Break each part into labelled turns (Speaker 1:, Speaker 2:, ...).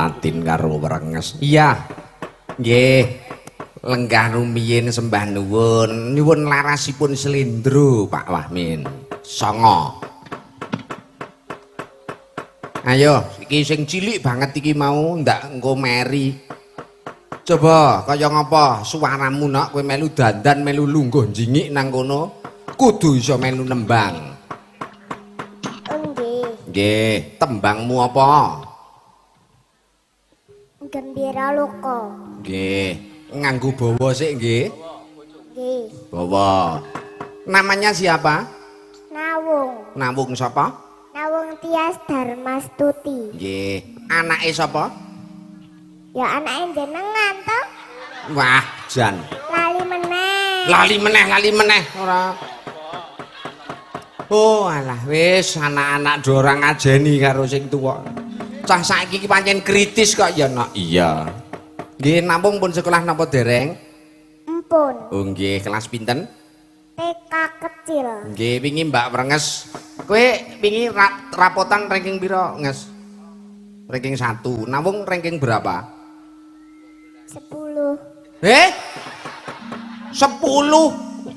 Speaker 1: Patin karo Wrenges. Iya. Nggih. Lenggah rumiyin sembah nuwun. Nyuwun larasipun Slendro, Pak Wahmin. Songo. Ayo, iki sing cilik banget iki mau ndak engko meri. Coba kaya ngapa suaramu nak kowe melu dandan melu lungguh njingik nang kono kudu iso melu nembang. Nggih, tembangmu apa?
Speaker 2: Gembira Loko.
Speaker 1: Nggih, nganggo bawa sik nggih.
Speaker 2: Nggih.
Speaker 1: Bawa. Namanya siapa?
Speaker 2: Nawung.
Speaker 1: Nawung sapa?
Speaker 2: Nawung Tias Darmastuti.
Speaker 1: Nggih, anake sapa?
Speaker 2: Ya anake jenengan to?
Speaker 1: Wah, jan.
Speaker 2: Lali meneh.
Speaker 1: Lali meneh ora. Oh alah wis anak-anak dorang ngajeni karo sing tuwa. Cah saiki iki pancen kritis kok ya nak. Iya. Nggih nampung pun sekolah napa dereng?
Speaker 2: Empun.
Speaker 1: Oh nggih kelas pinten?
Speaker 2: TK kecil.
Speaker 1: Nggih wingi Mbak Wrenges. Kowe wingi rapotan ranking pira, Nges? Ranking 1. Nawung ranking berapa?
Speaker 2: 10.
Speaker 1: 10.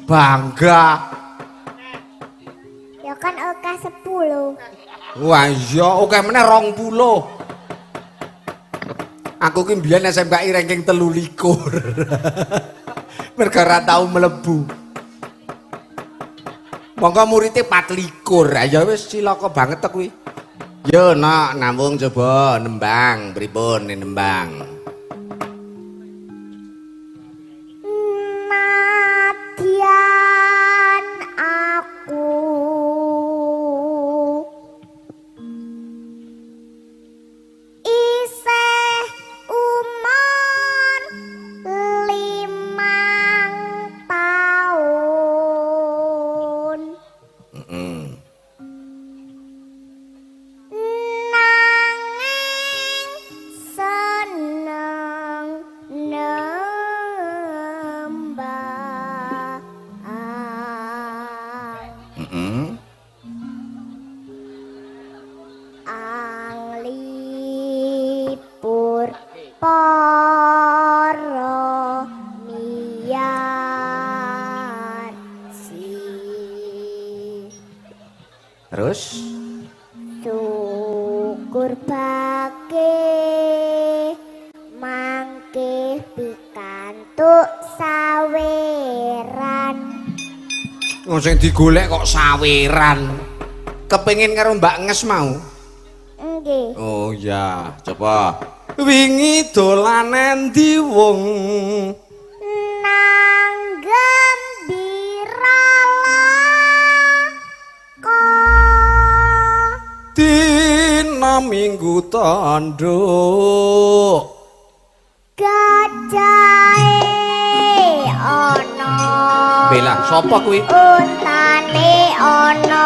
Speaker 1: Bangga.
Speaker 2: Ya kan oke 10.
Speaker 1: Wah iya oke meneh 20. Aku ki mbiyen SMKI ranking 23. Mergo ora tau mlebu. Monggo muridé 24. Ya wis cilaka banget to kuwi. Yo nak namung coba nembang pripun nembang.
Speaker 2: Nadyan aku isih umur 5 tahun. Nanging seneng nembang. Anglipur para miyarsi.
Speaker 1: Terus
Speaker 2: Syukur bake mangke pikantuk saweran.
Speaker 1: wong sing digolek kok saweran. Kepengin karo Mbak Nges mau?
Speaker 2: Nggih.
Speaker 1: Oh ya, coba. Wingi dolan endi wong?
Speaker 2: Nang Gembirala
Speaker 1: Dina Minggu tanduk.
Speaker 2: gajahe ana.
Speaker 1: Bela, sapa kuwi?
Speaker 2: Untane ana.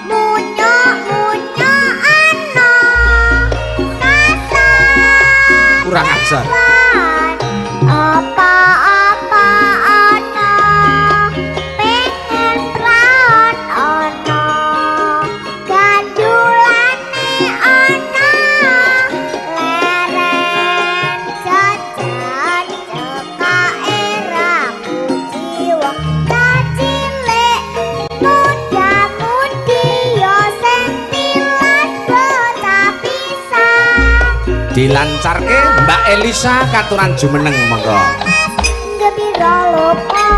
Speaker 2: Munyok-munyok ana. Sasan.
Speaker 1: Kurang ajar.
Speaker 2: Apa-apa ana. Pengen praon ana. Gandulane ana. Leren jajan cekake rambuji wong cilik. Muda-mudi yo sing tilas bocah pisan.
Speaker 1: Dilancarke Mbak Elisa katuran jumeneng monggo.
Speaker 2: Gembira Loko.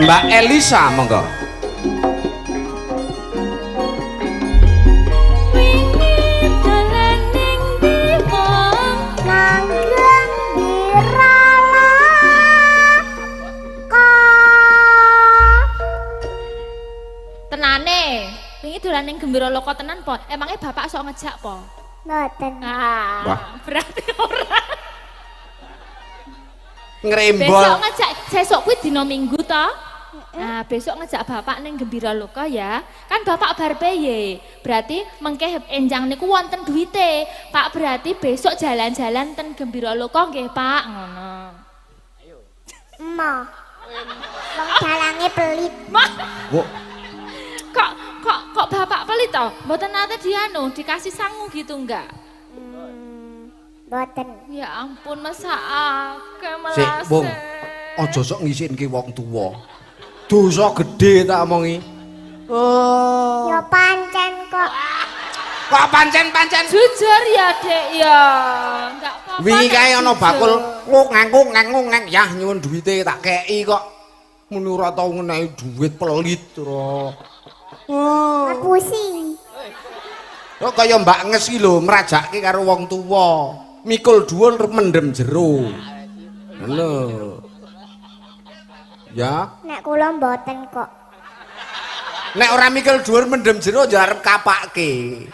Speaker 1: Mbak Elisa monggo.
Speaker 2: Nang Gembira Loko.
Speaker 3: Tenane, wingi dolan ning Gembira Loko tenan po. Emangnya bapak sok ngejak po?
Speaker 2: Mboten.
Speaker 1: Wah.
Speaker 3: Berarti ora.
Speaker 1: Ngrembol.
Speaker 3: Besok ngejak, sesuk kuwi dina Minggu to? Nah, besok ngejak bapak ning Gembira Loka ya. Kan bapak bar peye. Berarti mengke enjang niku wonten duwite. Pak berarti besok jalan-jalan ten Gembira Loka nggih, Pak. Ngono.
Speaker 2: Mo. Wong dalange pelit.
Speaker 1: Kok
Speaker 3: Kok bapak pelit toh? Mboten nate dianu dikasih sangu gitu enggak?
Speaker 2: Boten.
Speaker 3: Ya ampun mesake
Speaker 1: sik,
Speaker 3: melase.
Speaker 1: Bung. Aja sok ngisinke wong tuwa. Dosa gedhe tak omongi. Oh.
Speaker 2: Ya pancen kok.
Speaker 1: Kok pancen?
Speaker 3: Jujur ya, Dek ya. Enggak apa-apa.
Speaker 1: Wingi
Speaker 3: nek
Speaker 1: kae ana
Speaker 3: jujur.
Speaker 1: bakul ngungeng yah nyuwun duwite tak kei kok. Muni ora tau ngenehi duwit pelit ora. Oh.
Speaker 2: Ngapusi.
Speaker 1: Kok kaya Mbak Nges iki lho merajakke karo wong tuwa. Mikul dhuwur mendem jero. Lho. Ya,
Speaker 2: Nek kula mboten kok.
Speaker 1: nek ora mikul dhuwur mendem jero ya arep kapake.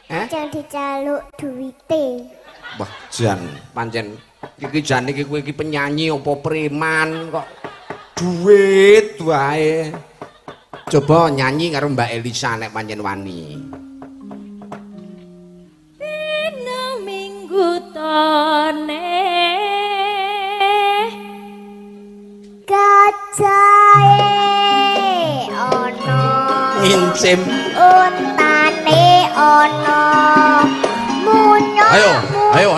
Speaker 2: Jangan dijaluk duwite.
Speaker 1: Wah, jan pancen iki jan iki kowe iki penyanyi apa preman kok duit wae. Coba nyanyi karo Mbak Elisa nek pancen wani.
Speaker 3: Dina minggu tone
Speaker 2: Gajahe ono.
Speaker 1: Ngincim.
Speaker 2: Untane ono. Munyo.
Speaker 1: Ayo.
Speaker 2: Ono.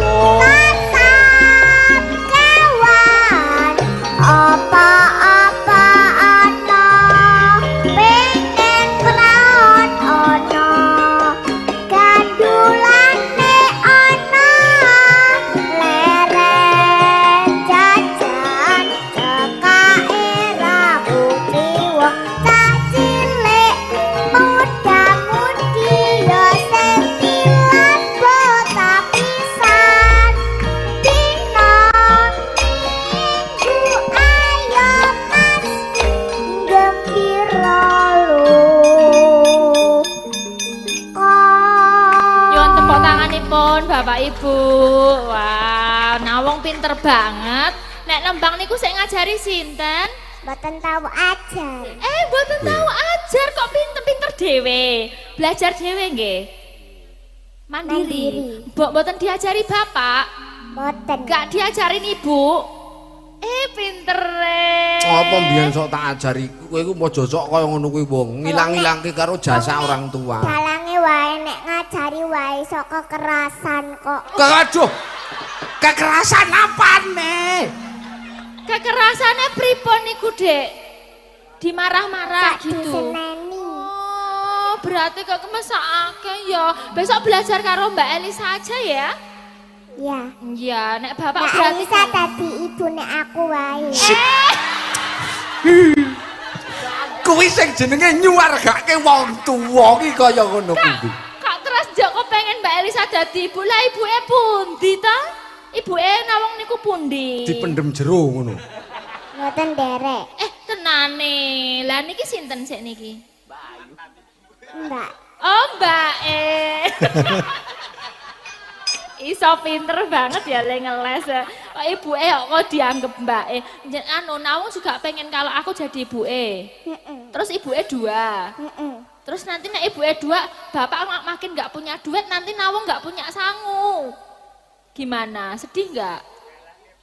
Speaker 1: Oh.
Speaker 2: Kasap kawan. Apa-apa ono. Pengen praon ono. Gandulane ono. Leren jajan. Cekake raputi wong cah cilik. Muda-mudi yo sentilan bota pisan. Dina minggu ayo mas gembira
Speaker 3: Nyuwun tepuk tanganipun Bapak Ibu. Wah, Nawong pinter banget. Nek nembang niku sik ngajari sinten?
Speaker 2: Mboten tahu ajar.
Speaker 3: Mboten tahu ajar kok pinter-pinter dhewe. Belajar dhewe nggih. Mandiri.
Speaker 2: Mandiri.
Speaker 3: Mboten diajari bapak,
Speaker 2: Mboten.
Speaker 3: gak diajarin ibu. Pinter
Speaker 1: Apa mbiyen sok tak ajari kowe iku aja sok kaya ngono kuwi wong. Ngilang-ilangke karo jasa orang tua.
Speaker 2: Dalange wae nek ngajari wae sok kekerasan kok.
Speaker 1: Aduh. Kekerasan apane?
Speaker 3: Kekerasannya pripun niku, Dek? Dimarah-marah
Speaker 2: Tak
Speaker 3: gitu.
Speaker 2: diseneni.
Speaker 3: Oh, berarti kok kemesakake ya. Besok belajar karo Mbak Elisa aja ya.
Speaker 2: Ya.
Speaker 3: Iya, nek bapak
Speaker 2: Mbak
Speaker 3: berarti
Speaker 2: Elisa tadi ibune aku wae.
Speaker 1: Kuwi sing jenenge nyuwargake wong tuwa iki kaya ngono kuwi.
Speaker 3: Kak terus Joko pengen Mbak Elisa dadi ibu. Lah ibuke pundi ta? Ibuke Nawong niku pundi?
Speaker 1: Dipendem jero ngono.
Speaker 2: Mboten derek.
Speaker 3: Tenane. Lah niki sinten sik niki?
Speaker 2: Mbak.
Speaker 3: Oh, Mbak Iso pinter banget ya le ngeles. Kok ibuke kok dianggap mbake. Nawong juga pengen kalau aku jadi ibuke. Terus ibuke dua. Terus nanti nek ibuke dua, bapak makin nggak punya duit, nanti Nawong nggak punya sangu. Gimana? Sedih nggak?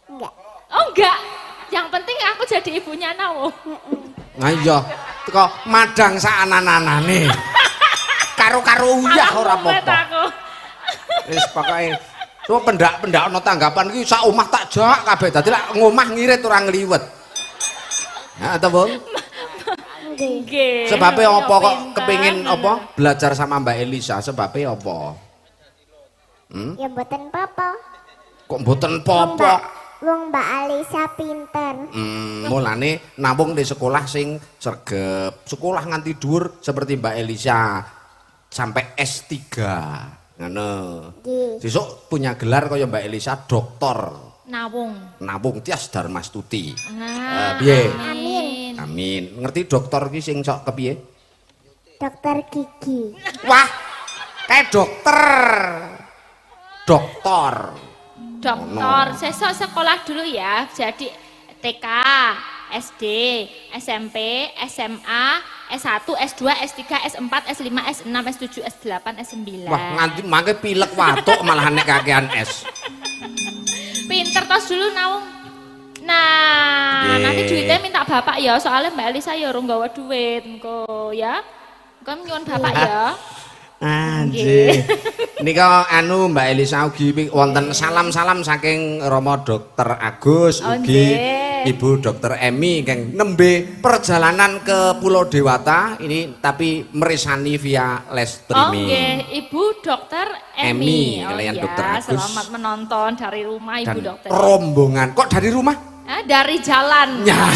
Speaker 2: Enggak.
Speaker 3: Oh enggak. Yang penting aku jadi ibunya Nawong.
Speaker 1: Nah iya, teko madang sak anan-anane. Karo-karo uyah ora apa-apa. Wis pokoke so pendak-pendak ana tanggapan iki sak omah tak jak kabeh dadi lak ngomah ngirit ora ngliwet. Ya ta, Bung?
Speaker 3: Nggih.
Speaker 1: Sebabe apa kok
Speaker 3: Pinter.
Speaker 1: kepengin apa belajar sama Mbak Elisa? Sebabe apa?
Speaker 2: Ya mboten apa-apa.
Speaker 1: Kok mboten apa-apa?
Speaker 2: Wong Mbak Elisa pinter.
Speaker 1: Mulane Nawong di sekolah sing sregep, sekolah nganti dhuwur seperti Mbak Elisa sampai S3. Ngono.
Speaker 2: Nggih.
Speaker 1: Sesuk punya gelar kaya Mbak Elisa doktor.
Speaker 3: Nawong
Speaker 1: Tias Darmastuti.
Speaker 3: Nah,
Speaker 1: piye?
Speaker 3: amin.
Speaker 1: Amin. Ngerti dokter ki sing sok kepiye?
Speaker 2: Dokter gigi.
Speaker 1: Wah, kayak dokter. Doktor.
Speaker 3: Dokter, sesok sekolah dulu ya. Jadi TK, SD, SMP, SMA, S1, S2, S3, S4, S5, S6, S7, S8, S9.
Speaker 1: Wah, nganti mangke pilek watuk malah nek kakean es.
Speaker 3: Pinter tos dulu Naung. Nah, nanti duitnya minta bapak ya, soalnya Mbak Elisa ya urung gawa duit engko ya. Engko nyuwun bapak ya.
Speaker 1: Anjir. Nika anu Mbak Elisa ugi wonten salam-salam saking Romo Dokter Agus ugi Ibu Dokter Emi kang nembe perjalanan ke Pulau Dewata ini tapi meresani via live streaming.
Speaker 3: Oke, Ibu Dokter Emi.
Speaker 1: Kalian
Speaker 3: iya,
Speaker 1: Dokter Agus.
Speaker 3: Selamat menonton dari rumah Ibu
Speaker 1: Dan
Speaker 3: Dokter.
Speaker 1: rombongan. Kok dari rumah?
Speaker 3: Dari jalan.
Speaker 1: Ya.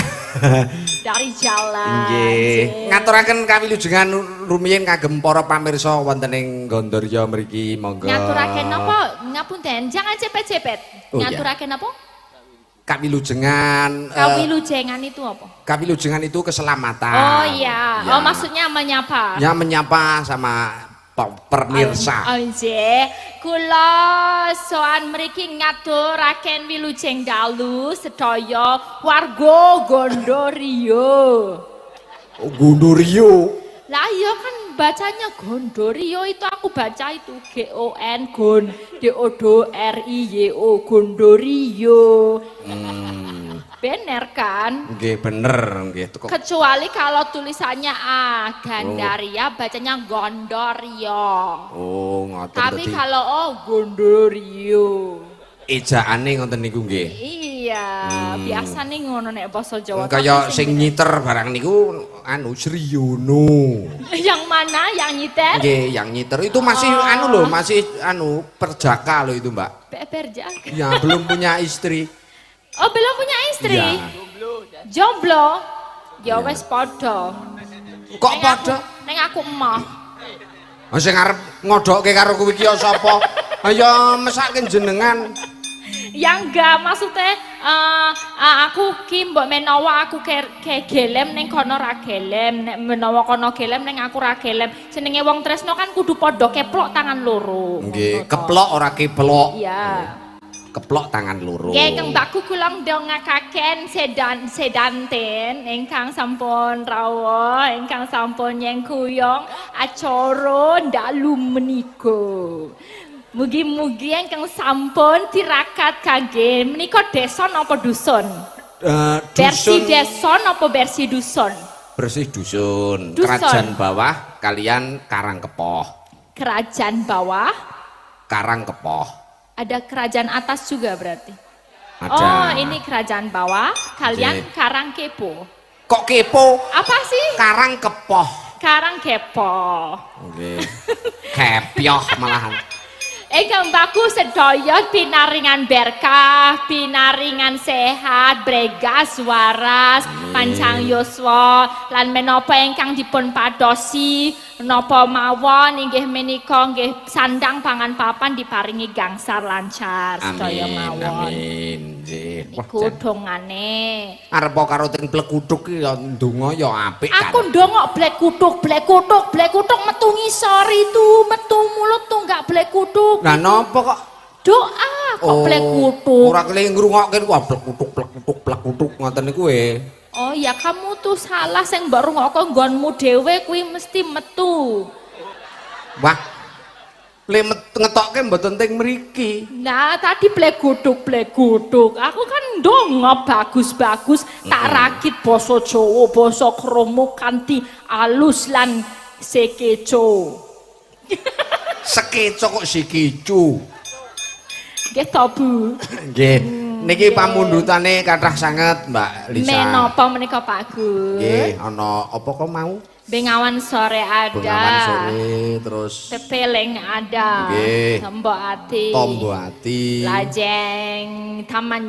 Speaker 3: Dari jalan.
Speaker 1: Nggih. Ngaturaken kawilujengan rumiyin kagem para pamirsa wonten ing Gondorya mriki monggo.
Speaker 3: Ngaturaken apa? Ngapunten, jangan cepet-cepet.
Speaker 1: Oh,
Speaker 3: Ngaturaken apa?
Speaker 1: Kawilujengan.
Speaker 3: Kawilujengan itu apa?
Speaker 1: Kawilujengan itu keselamatan.
Speaker 3: Oh iya.
Speaker 1: Ya.
Speaker 3: Oh maksudnya menyapa.
Speaker 1: Ya menyapa sama pemirsa.
Speaker 3: Nggih. Kula soan mriki ngaturaken wilujeng dalu sedaya warga Gondoryo.
Speaker 1: Oh, Gondoryo.
Speaker 3: Lah iya kan bacanya Gondoryo itu aku baca itu GON Gon DODRIYO Gondoryo. Bener kan?
Speaker 1: Nggih bener nggih.
Speaker 3: Kecuali kalau tulisannya A Gandaria bacanya Gondoryo.
Speaker 1: Oh, ngoten.
Speaker 3: Tapi kalau Gondoryo.
Speaker 1: Ejaane ngoten niku nggih.
Speaker 3: Iya, biasa nih ngono nek basa Jawa.
Speaker 1: Kaya sing nyiter barang niku anu Sri Yono.
Speaker 3: Yang mana yang nyiter?
Speaker 1: Nggih, yang nyiter itu masih anu loh, masih anu perjaka loh itu, Mbak.
Speaker 3: Perjaka.
Speaker 1: Ya, belum punya istri.
Speaker 3: Oh, belum punya istri?
Speaker 1: Ya.
Speaker 3: Jomblo. Ya wis padha.
Speaker 1: Kok padha?
Speaker 3: Ning aku emah.
Speaker 1: Sing arep ngodokke karo kowe iki ya sapa? Ayo mesake jenengan.
Speaker 3: Ya enggak, maksudnya aku ki mbok menawa aku ke gelem ning kono ra gelem, nek menawa kono gelem ning aku ra gelem. Jenenge wong tresno kan kudu padha keplok tangan loro.
Speaker 1: Nggih, keplok ora keplok.
Speaker 3: Iya.
Speaker 1: Keplok tangan loro.
Speaker 3: Nggih, kang mbakku kula ndongakaken sedanten ingkang sampun rawuh, ingkang sampun nyengkuyong acara ndalu menika. Mugi-mugi ingkang sampun tirakat kangge menika desa napa dusun? Versi desa napa versi dusun?
Speaker 1: Bersih dusun.
Speaker 3: Dusun.
Speaker 1: Kerajaan bawah kalian Karangkepoh.
Speaker 3: Kerajaan bawah,
Speaker 1: Karangkepoh.
Speaker 3: ada kerajaan atas juga berarti.
Speaker 1: Ada.
Speaker 3: Oh, ini kerajaan bawah, kalian
Speaker 1: Oke.
Speaker 3: Karangkepo.
Speaker 1: Kok kepo?
Speaker 3: Apa sih?
Speaker 1: Karangkepoh.
Speaker 3: Karangkepo.
Speaker 1: Nggih. Kepyoh malahan.
Speaker 3: Ingkang baku sedaya pinaringan berkah, pinaringan sehat, bregas waras, pancang yuswa, lan menapa ingkang dipun padosi menapa mawon inggih menika nggih sandang pangan papan diparingi gangsar lancar sedaya mawon.
Speaker 1: Amin. Nggih. Wah,
Speaker 3: Iku dongane.
Speaker 1: arep karo teng plekuthuk ki ya ndonga ya apik kan.
Speaker 3: Aku ndongok blek kutuk metu ngisor itu, metu mulut tuh enggak blek kutuk.
Speaker 1: Lah napa kok
Speaker 3: Doa kok blek kutuk.
Speaker 1: ora kele ngrungokke ku blek kutuk ngoten niku
Speaker 3: Oh ya kamu tuh salah sing mbok rungokno nggonmu dhewe kuwi mesti metu.
Speaker 1: Wah. Le ngetokke mboten teng mriki.
Speaker 3: Nah tadi blek kutuk. Aku kan ndonga bagus-bagus tak rakit basa Jawa, basa Kromo kanthi alus lan sekeco.
Speaker 1: Sekeco kok sikicu.
Speaker 3: Nggih to Bu.
Speaker 1: Nggih. Niki pamundhutane kathah sanget Mbak Lisa.
Speaker 3: Menapa menika Pak Gus?
Speaker 1: Nggih, ana apa kok mau?
Speaker 3: Bengawan sore ada.
Speaker 1: Bengawan sore terus
Speaker 3: Tepeleng ada.
Speaker 1: Nggih.
Speaker 3: Tombo Ati.
Speaker 1: Tombo Ati.
Speaker 3: Lajeng Taman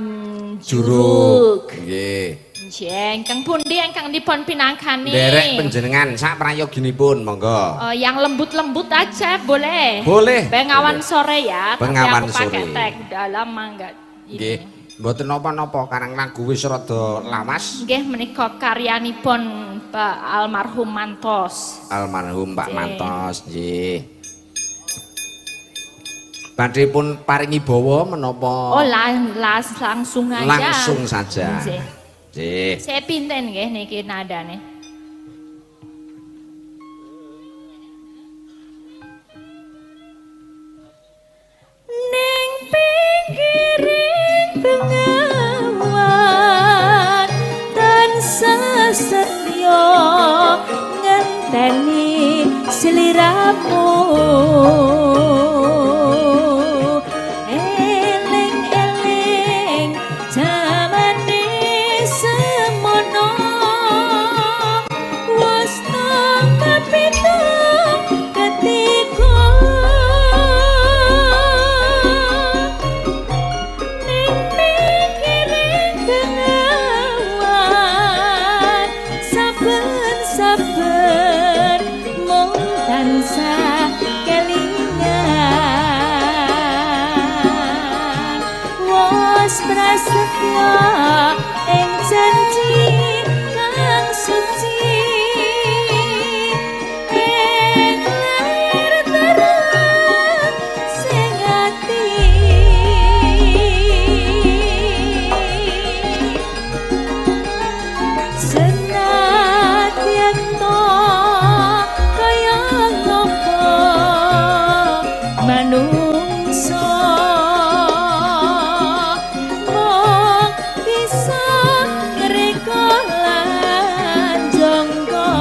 Speaker 1: Juruk.
Speaker 3: Juruk.
Speaker 1: Nggih.
Speaker 3: Jeng kang pundi ingkang dipun pinangkani?
Speaker 1: Derek panjenengan sak prayoginipun monggo.
Speaker 3: Oh, yang lembut-lembut aja boleh.
Speaker 1: Boleh.
Speaker 3: Bengawan
Speaker 1: Boleh.
Speaker 3: sore ya.
Speaker 1: Bengawan
Speaker 3: tapi aku pakai
Speaker 1: sore.
Speaker 3: tag udah lama enggak.
Speaker 1: Nggih. Mboten napa-napa karang lagu wis rada lawas.
Speaker 3: Nggih menika karyanipun Pak almarhum Mantos.
Speaker 1: Almarhum Pak
Speaker 3: Nggih.
Speaker 1: Mantos nggih. Badhe pun paringi bawa menapa?
Speaker 3: Oh langsung aja.
Speaker 1: Langsung saja.
Speaker 3: Nggih.
Speaker 1: Nggih.
Speaker 3: Saya pinten nggih niki nadane. Ning pinggiring bengawan tansah setya ngenteni sliramu. Eling-eling jamane semono wis kapitung ketiga. Ning pikiring bengawan saben-saben mung tansah kelingan. Wis prasetya ing janji kang suci ing layar terang sing ati. Senadyan to kaya ngopo manungsa mung bisa ngreka lan jangka.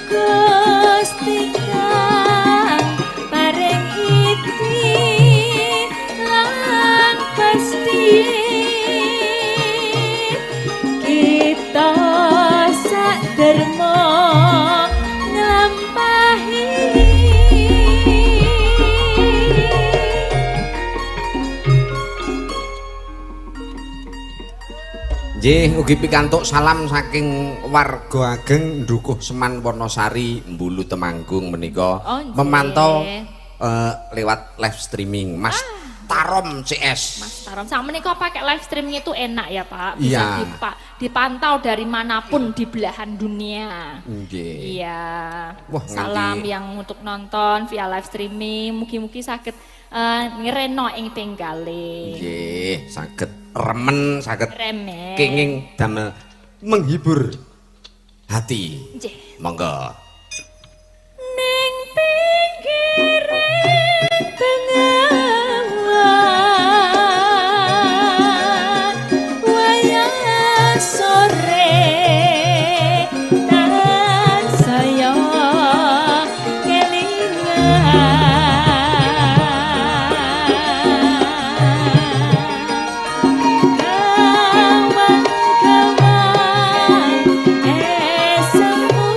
Speaker 3: Gusti kang paring iki lan pasti kita saderma nglampahi.
Speaker 1: Nggih, ugi pikantuk salam saking warga ageng Ndukuh Seman Wonosari Mbulu Temanggung menika
Speaker 3: Oh, nggih.
Speaker 1: memantau lewat live streaming Mas Tarom CS.
Speaker 3: Mas Tarom, sama menika pakai live streaming itu enak ya Pak, bisa
Speaker 1: Iya.
Speaker 3: dipantau dari manapun di belahan dunia.
Speaker 1: Nggih.
Speaker 3: Iya.
Speaker 1: Wah,
Speaker 3: Salam
Speaker 1: nganti-
Speaker 3: yang untuk nonton via live streaming, mugi-mugi saged ngreno ing tinggale.
Speaker 1: Nggih, saged remen, saged
Speaker 3: Remen.
Speaker 1: kenging damel menghibur hati.
Speaker 3: Nggih.
Speaker 1: Monggo.
Speaker 3: Ning pinggiring bengawan wayah sore tansaya kelingan. Kawan-kawan esemu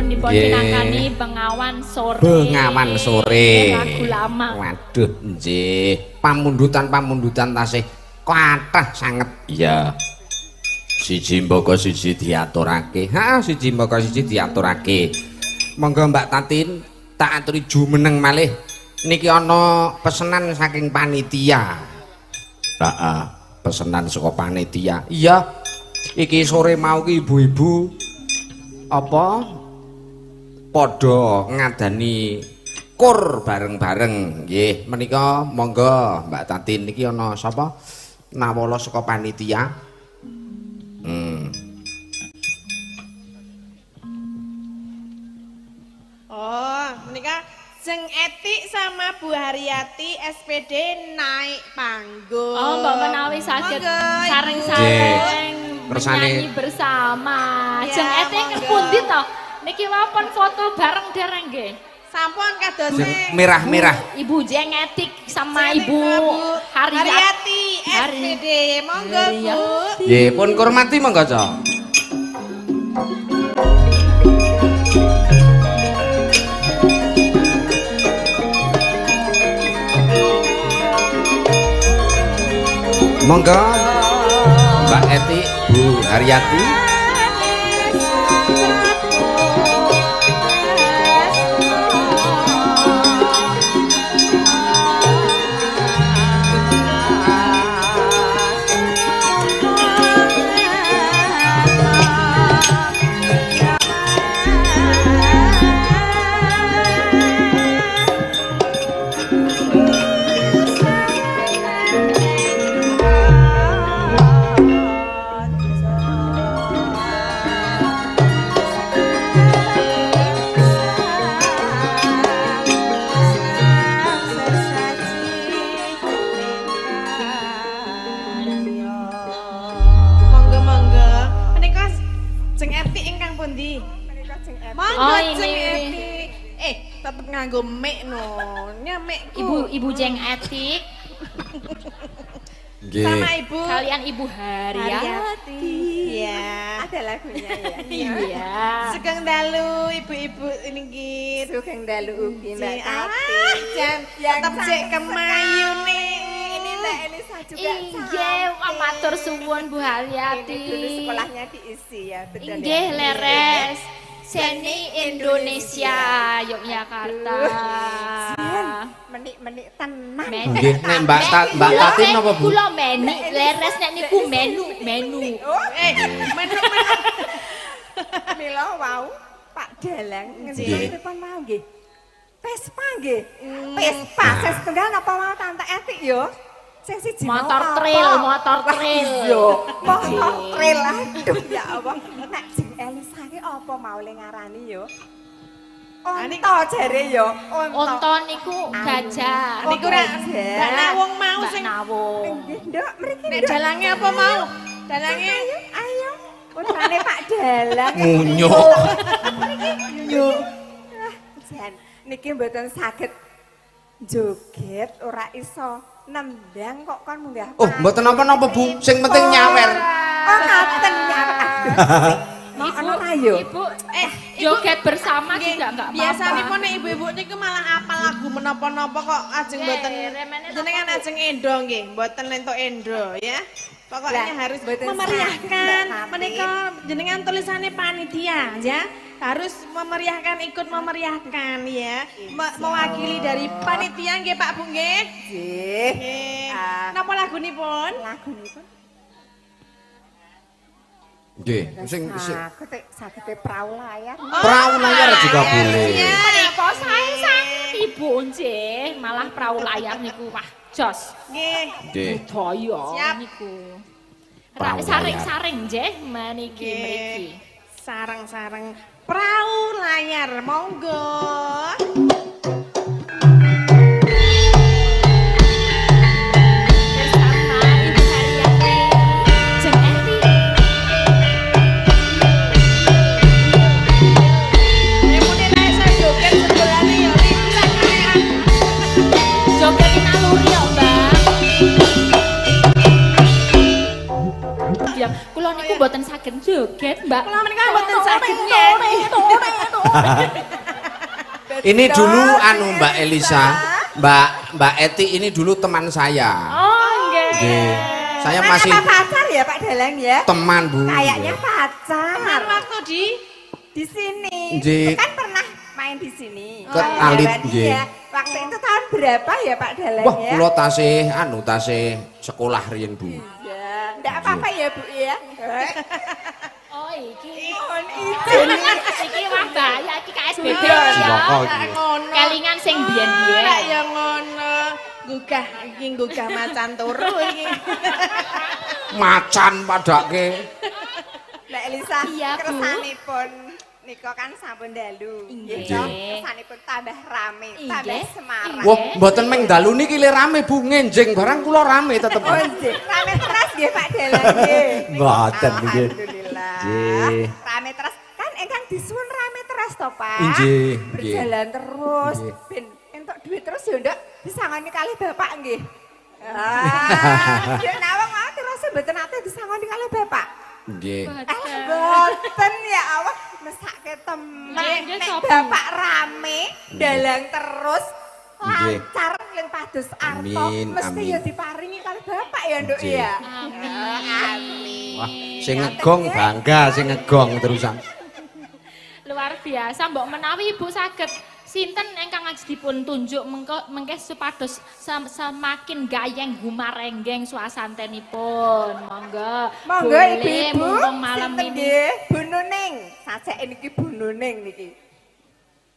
Speaker 3: dipun
Speaker 1: Nggih.
Speaker 3: pinangkani Bengawan Sore.
Speaker 1: Bengawan Sore.
Speaker 3: Lagu lama.
Speaker 1: Waduh, nggih. Pamundutan tasih kathah sanget. Iya. Siji mbaka siji diaturake. Ha, siji mbaka siji diaturake. Monggo Mbak Tatin tak aturi jumeneng malih. Niki ana pesenan saking panitia. Heeh, pesenan saka panitia. Iya. Iki sore mau ki ibu-ibu apa padha ngadani kur bareng-bareng nggih. Menika monggo Mbak Tatin niki ana sapa? Nawala saka panitia.
Speaker 4: Oh, menika Jeng Etik sama Bu Haryati SPD naik panggung.
Speaker 3: Oh, Mbak menawi saged
Speaker 4: Monggo,
Speaker 3: sareng-sareng
Speaker 1: Kersane-
Speaker 3: menyanyi bersama.
Speaker 4: Ya,
Speaker 3: Jeng Etik
Speaker 4: monggo.
Speaker 3: pundi to? Niki wapun foto bareng dereng nggih.
Speaker 4: Sampun kados
Speaker 1: Merah-merah.
Speaker 3: Ibu Jeng Etik sama
Speaker 4: Jeng Etik
Speaker 3: Ibu
Speaker 4: sama Bu
Speaker 3: Haryati.
Speaker 4: Haryati SPD. Monggo Bu.
Speaker 1: Nggih, pun kurmati monggo, Cok. Monggo Mbak Eti, Bu Haryati.
Speaker 4: Monggo monggo. Menika Jeng Etik ingkang pundi? Monggo
Speaker 3: Oh,
Speaker 4: Jeng
Speaker 3: ini.
Speaker 4: Etik. Tetep nganggo mic no. Nyamikku.
Speaker 3: Ibu Jeng Etik
Speaker 1: Nggih.
Speaker 4: Sama Ibu
Speaker 3: kalian Ibu Haryati.
Speaker 4: Iya.
Speaker 5: Ada lagunya ya.
Speaker 3: Iya.
Speaker 4: Sugeng dalu ibu-ibu niki.
Speaker 5: Sugeng dalu ugi Mbak Tati.
Speaker 4: Jan
Speaker 5: Yang
Speaker 4: tetep cek kemayu nih.
Speaker 5: Ini Mbak Elisa juga
Speaker 3: Inggih, matur suwun Bu Haryati.
Speaker 5: Ini dulu sekolahnya diisi ya, betul
Speaker 3: Inggih,
Speaker 5: ya.
Speaker 3: leres. Seni Indonesia, Yogyakarta.
Speaker 5: Menik-menik tenang.
Speaker 1: Nggih, nek Mbak Tatin napa, Bu?
Speaker 3: Kula menik leres nek niku menu.
Speaker 4: Menu
Speaker 5: Mila wau Pak Dalang
Speaker 1: Nggih.
Speaker 5: ngendika pripun mau nggih? Vespa nggih. Vespa sing setunggal napa mau Tante Etik yo? Sing siji mau
Speaker 3: Motor
Speaker 5: apa?
Speaker 3: trail, motor
Speaker 5: Wah,
Speaker 3: trail.
Speaker 5: iya, motor trail. Aduh ya Allah. Nek Jeng Elisa ki apa mau le ngarani yo? Onto jare yo.
Speaker 3: Onto niku gajah.
Speaker 4: niku ra Mbak Nawung mau
Speaker 3: Mbak
Speaker 4: sing
Speaker 3: Nawung.
Speaker 5: Nggih, Nduk, mriki
Speaker 4: nek
Speaker 5: Nduk.
Speaker 4: dalange apa mau? Dalange
Speaker 5: Ayo. Putrane Pak Dalang.
Speaker 1: Ngunyuk.
Speaker 5: Nyuk. Jan, niki mboten saged joget ora iso nendang kok kon munggah.
Speaker 1: Oh, mboten napa-napa, Bu. Sing penting nyawer.
Speaker 5: Oh, ngaten nyawer. Mau ana ra yo?
Speaker 3: Ibu, joget bersama
Speaker 4: nggih,
Speaker 3: juga enggak apa-apa.
Speaker 4: biasanipun nek ibu-ibu niku malah apal lagu menapa-napa kok ajeng mboten
Speaker 3: remene
Speaker 4: jenengan ajeng endo nggih, mboten entuk endo ya. Pokoknya
Speaker 5: Lah,
Speaker 4: harus
Speaker 5: mboten
Speaker 4: memeriahkan
Speaker 5: saged, Mbak
Speaker 4: menika jenengan tulisannya panitia ya. Harus memeriahkan, ikut memeriahkan ya. Mewakili dari panitia nggih Pak Bu nggih.
Speaker 5: Nggih.
Speaker 4: Nggih.
Speaker 5: Ah.
Speaker 4: Napa lagunipun?
Speaker 5: Lagu niku
Speaker 1: Nggih, sing
Speaker 5: saged perahu layar.
Speaker 1: perahu layar juga boleh.
Speaker 4: Iya.
Speaker 3: Menika sae sangat Ibu nggih, malah perahu layar niku wah jos.
Speaker 4: Nggih.
Speaker 1: Nggih.
Speaker 3: Budaya
Speaker 4: Siap.
Speaker 3: niku.
Speaker 1: Perahu
Speaker 3: Saring-saring nggih meniki
Speaker 4: Nggih.
Speaker 3: mriki.
Speaker 4: Sarang-sarang perahu layar monggo.
Speaker 3: Bersama Ibu Haryati, Jeng Etik.
Speaker 4: Mune nek saya joget sebelane ya licak kayak
Speaker 3: Jogetin aluri ya, Mbak. Ya, kula niku mboten saged joget, Mbak.
Speaker 4: kula menika mboten saged nyanyi.
Speaker 1: Ini dulu anu Mbak Elisa, Mbak Eti ini dulu teman saya.
Speaker 3: Oh, nggih.
Speaker 1: Nggih. Saya
Speaker 5: Nah,
Speaker 1: masih
Speaker 5: apa pacar ya Pak Dalang ya?
Speaker 1: teman, Bu.
Speaker 5: Kayaknya pacar.
Speaker 4: Teman waktu
Speaker 5: Di sini.
Speaker 1: Nggih.
Speaker 5: Kan pernah main di sini.
Speaker 1: Ke
Speaker 5: Pak
Speaker 1: Alit,
Speaker 5: Dalang,
Speaker 1: nggih.
Speaker 5: iya. Waktu itu tahun berapa ya Pak Dalang
Speaker 1: Wah,
Speaker 5: ya?
Speaker 1: kula tasih sekolah riyen, Bu.
Speaker 5: Iya. Enggak apa-apa ya Bu ya.
Speaker 3: Oh, iki.
Speaker 5: Mohon izin.
Speaker 3: Iki wah bahaya iki KSBB
Speaker 1: Cilaka
Speaker 3: ya.
Speaker 1: iki.
Speaker 4: ngono.
Speaker 3: Kelingan sing biyen-biyen.
Speaker 4: Ora ya ngono. Gugah macan turu iki.
Speaker 1: Macan padake.
Speaker 5: Mbak Elisa,
Speaker 3: Iya, Bu.
Speaker 5: kersanipun nika kan sampun dalu.
Speaker 3: Inggih.
Speaker 5: Kersanipun tambah rame, tambah
Speaker 3: Inggih.
Speaker 5: semarak.
Speaker 1: Wah, mboten meng dalu niki le rame, Bu. Ngenjing barang kula rame tetep.
Speaker 5: Oh, nggih. Rame terus nggih Pak Dalang nggih.
Speaker 1: Mboten nggih.
Speaker 5: Alhamdulillah.
Speaker 1: Nggih.
Speaker 5: Rame terus. Kan engkang disuwun rame terus to, Pak.
Speaker 1: Nggih, nggih.
Speaker 5: Berjalan terus.
Speaker 1: Nggih.
Speaker 5: Ben entuk duit terus ya ndak disangoni kalih Bapak nggih. Ah, ya nawang wae terus mboten ate disangoni kalih Bapak.
Speaker 1: Nggih.
Speaker 5: Boten ya Allah, mesake temen.
Speaker 3: Nggih,
Speaker 5: Nek
Speaker 3: sapa?
Speaker 5: Bapak rame, dalang terus
Speaker 1: Nggih.
Speaker 5: lancar ling Padus Arto.
Speaker 1: Amin,
Speaker 5: Mesti
Speaker 1: amin.
Speaker 5: ya diparingi kali Bapak ya, Nduk
Speaker 1: Nggih.
Speaker 5: ya.
Speaker 3: Amin.
Speaker 1: Wah, sing ngegong bangga sing ngegong terusan.
Speaker 3: Luar biasa, mbok menawi Ibu saged sinten ingkang ngajeng dipun tunjuk mengke supados semakin gayeng gumarenggeng suasantenipun. Monggo.
Speaker 5: Monggo
Speaker 3: Boleh,
Speaker 5: Ibu-ibu.
Speaker 3: mumpung malam
Speaker 5: Sinten
Speaker 3: ini.
Speaker 5: nggih? Bu Nuning. Sajake niki Bu Nuning niki.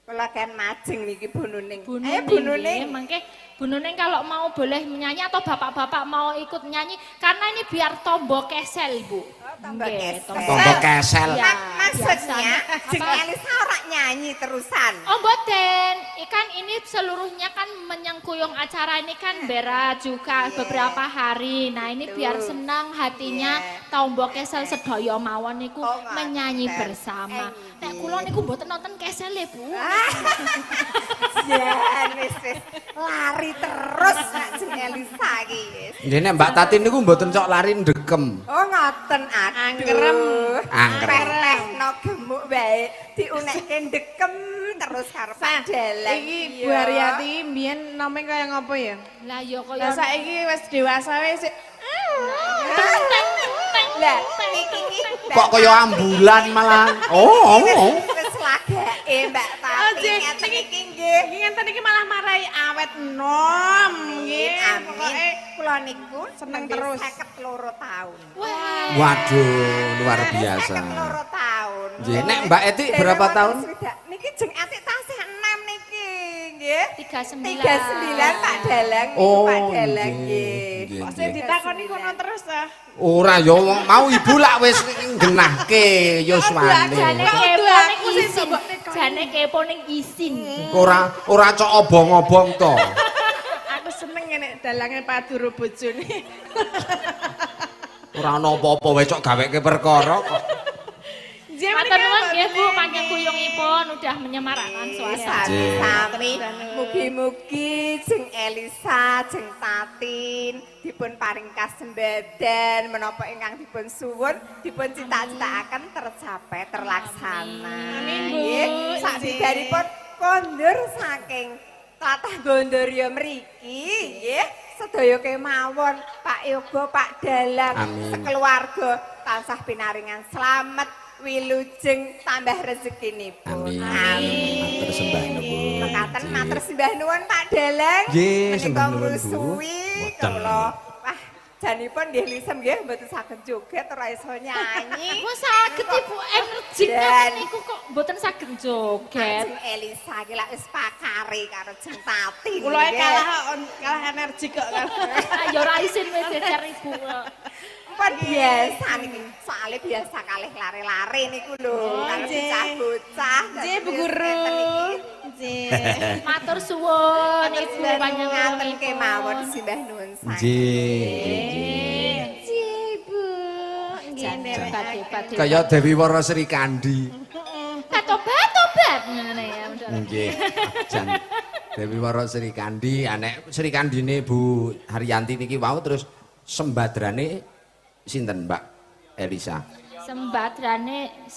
Speaker 5: Kula kan majeng niki Bu Nuning.
Speaker 3: Bu
Speaker 5: Ayo
Speaker 3: Nuning,
Speaker 5: Bu
Speaker 3: nggih.
Speaker 5: Nuning.
Speaker 3: Mengke Bu Nuning kalau mau boleh menyanyi atau bapak-bapak mau ikut nyanyi karena ini biar tombo kesel, Bu.
Speaker 5: Tombok
Speaker 3: Nggih,
Speaker 5: kesel.
Speaker 1: Tombok kesel.
Speaker 3: Ya,
Speaker 5: Maksudnya,
Speaker 3: biasanya.
Speaker 5: Jeng
Speaker 3: Apa?
Speaker 5: Elisa ora nyanyi terusan.
Speaker 3: Oh mboten, ikan ini seluruhnya kan menyengkuyung acara ini kan bera juga beberapa hari. Nah ini biar senang hatinya tombok kesel sedaya mawon niku
Speaker 5: Oh,
Speaker 3: menyanyi
Speaker 5: ngoten.
Speaker 3: bersama.
Speaker 5: Enggih.
Speaker 3: Nek kula niku mboten nonton kesel ya Bu.
Speaker 5: Jan wis lari terus Nak Jeng Elisa iki wis.
Speaker 1: Nggih nek Mbak Tati niku mboten cok lari ndekem.
Speaker 5: Oh ngoten
Speaker 4: Angkrem.
Speaker 1: Angkrem.
Speaker 5: Pelehno gemuk bae diunekke ndekem terus karo Pak Dalang.
Speaker 4: Iki
Speaker 5: Iya.
Speaker 4: Bu Haryati mbiyen nome kaya ngopo ya?
Speaker 3: Lah ya
Speaker 4: Lah
Speaker 3: kaya
Speaker 4: saiki wis dewasa wis.
Speaker 5: Lah iki
Speaker 1: Kok kaya ambulan malah. Oh.
Speaker 5: wis lagake Mbak Tati
Speaker 4: Jeng,
Speaker 5: ngeten iki nggih.
Speaker 4: Iki ngenten iki malah marai awet nom nggih.
Speaker 5: Amin.
Speaker 4: Pokoke
Speaker 5: Kula niku
Speaker 4: seneng
Speaker 5: nembe
Speaker 4: terus.
Speaker 5: 52 tahun.
Speaker 3: wah.
Speaker 1: Waduh, luar biasa.
Speaker 5: 52 tahun.
Speaker 1: Nggih, nek Mbak Eti berapa tahun?
Speaker 5: Niki jeng Eti tasih 6 niki, nggih.
Speaker 3: 39.
Speaker 5: 39 Pak Dalang niku
Speaker 1: Oh,
Speaker 5: Pak Dalang
Speaker 1: nggih.
Speaker 5: nggih.
Speaker 1: Nggih,
Speaker 4: kok sing
Speaker 1: nggih.
Speaker 4: ditakoni kono terus ta.
Speaker 1: Ora ya wong mau ibu lak wis genahke yuswane.
Speaker 3: Jane
Speaker 4: Kok
Speaker 3: kepo
Speaker 4: udah
Speaker 3: ning
Speaker 4: aku sih
Speaker 3: isin.
Speaker 4: coba nek-
Speaker 3: Jane kepo ning isin.
Speaker 1: Ora cok obong-obong to.
Speaker 4: Aku seneng nek dalange paduro bojone.
Speaker 1: Ora ana apa-apa wae cok gaweke perkara kok.
Speaker 4: Jem
Speaker 3: Matur nuwun nggih Bu, panjang kuyungipun udah menyemarakkan suasana.
Speaker 5: Sami-sami mugi-mugi jeng Elisa, jeng Tatin dipun paring kasembadan menapa ingkang dipun suwun, dipun cita-citakaken tercapai terlaksana.
Speaker 4: Amin, Bu.
Speaker 5: Nggih, sabibaripun kondur saking tlatah Gondoryo mriki nggih. Sedaya kemawon Pak Yoga, Pak Dalang,
Speaker 1: Amin.
Speaker 5: sekeluarga tansah pinaringan slamet, wilujeng tambah rezekinipun.
Speaker 1: Amin. Matur sembah nuwun.
Speaker 5: Mekaten matur sembah nuwun Pak Dalang.
Speaker 1: Nggih,
Speaker 5: Menika
Speaker 1: sembah nuwun, Bu.
Speaker 5: ngrusuhi
Speaker 1: Mboten.
Speaker 5: kula. Wah, janipun nggih lisem nggih mboten saged joget ora iso nyanyi.
Speaker 3: Wah saged Ibu energi
Speaker 5: Dan-
Speaker 3: niku kok mboten saged joget.
Speaker 5: Jeng Elisa iki lak wis pakare karo jeng Tati.
Speaker 4: Kula
Speaker 5: nggih.
Speaker 4: kalah energi kok kan.
Speaker 3: Ya ora isin wis jejer Ibu.
Speaker 5: Pun biasa niki, soalnya biasa kalih lare-lare niku lho, karo
Speaker 4: nggih.
Speaker 5: bocah-bocah.
Speaker 4: Nggih, Bu Guru. Nggih.
Speaker 3: Matur suwun Ibu
Speaker 5: Ibu
Speaker 3: panjang
Speaker 5: ngaten kemawon simbah nuwun sanget.
Speaker 1: Nggih.
Speaker 4: Nggih, Bu. Nggih,
Speaker 3: hebat-hebat.
Speaker 1: Kaya Dewi Wara Sri Kandi.
Speaker 3: Tobat ngene ya. udah.
Speaker 1: Nggih. Jan Dewi Wara Sri Kandi, anek Sri Kandine Bu Haryanti niki wau terus sembadrane sinten Mbak Elisa?
Speaker 3: Sembadrane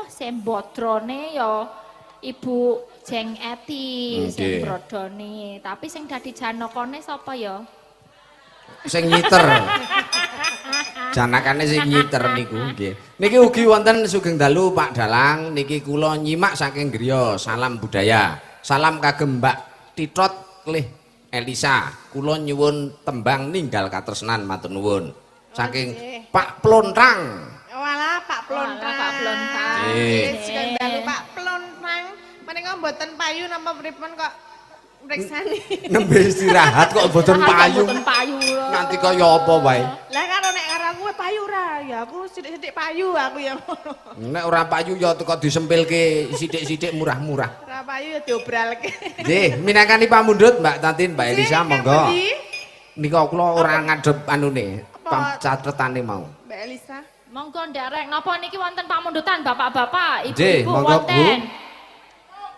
Speaker 3: sembodrone ya Ibu Jeng Eti sing brodone, tapi sing dadi janakane sapa ya?
Speaker 1: Sing nyiter. Janakane sing nyiter niku nggih. Niki ugi wonten sugeng dalu Pak Dalang, niki kula nyimak saking griya. Salam budaya. Salam kagem Mbak Titot Klih Elisa. Kula nyuwun tembang ninggal katresnan matur nuwun. Saking Pak Plontang.
Speaker 4: Walah Pak Plontang.
Speaker 3: Pak Plontang.
Speaker 4: Sugeng dalu Pak Plontang. Menika mboten payu napa pripun kok mriksani.
Speaker 1: Nembe istirahat kok boten payu.
Speaker 3: Boten payu.
Speaker 1: Nanti kaya apa wae.
Speaker 4: Lah karo nek karo aku payu ora, ya aku sithik-sithik payu aku ya.
Speaker 1: Nek ora payu ya teko disempilke sithik-sithik murah-murah.
Speaker 4: Ora payu ya diobralke.
Speaker 1: Nggih, minangkani pamundhut Mbak Tatin, Mbak Elisa monggo. Nika kula ora ngadep anune, catetane mau.
Speaker 4: Mbak Elisa.
Speaker 3: Monggo nderek napa niki wonten pamundutan Bapak-bapak,
Speaker 1: Nggih,
Speaker 3: Ibu-ibu
Speaker 1: monggo, Bu.
Speaker 3: wonten.